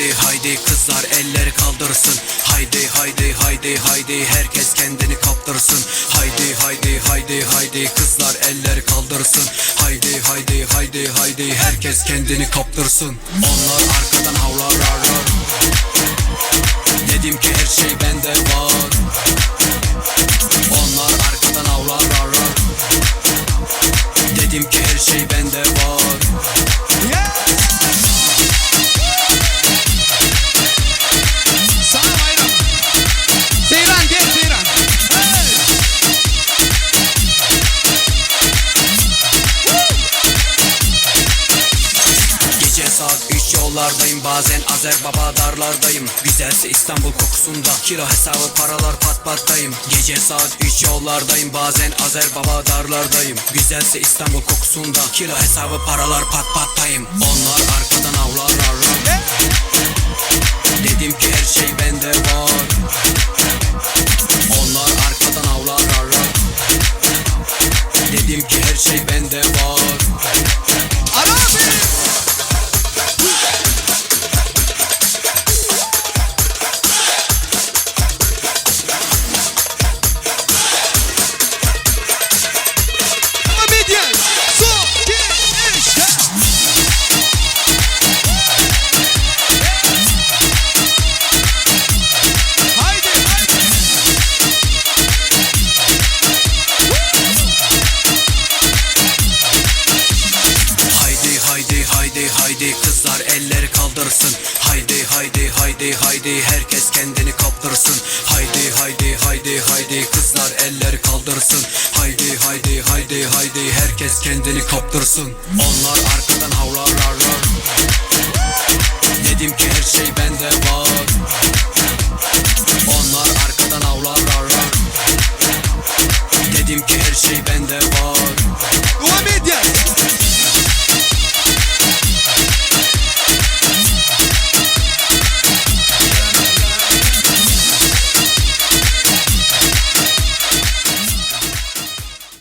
Haydi haydi kızlar elleri kaldırsın. Haydi haydi haydi haydi herkes kendini kaptırsın. Haydi haydi haydi haydi kızlar elleri kaldırsın. Haydi haydi haydi haydi herkes kendini kaptırsın. Onlar arkadan havlarlar. Dedim ki her şey bende var. Onlar arkadan havlarlar. Dedim ki her şey bende var. Saat 3 yollardayım, bazen Azer Baba darlardayım. Güzelse İstanbul kokusunda, kilo hesabı paralar pat pattayım. Gece saat 3 yollardayım, bazen Azer Baba darlardayım. Güzelse İstanbul kokusunda, kilo hesabı paralar pat pattayım. Onlar arkadan avlarlar. Dedim ki her şey bende var. Onlar arkadan avlarlar. Dedim ki her şey bende var. Haydi kızlar elleri kaldırsın. Haydi haydi haydi haydi herkes kendini kaptırsın. Haydi haydi haydi haydi kızlar elleri kaldırsın. Haydi haydi haydi haydi herkes kendini kaptırsın. Onlar arkadan havlarlar. Dedim ki her şey bende var.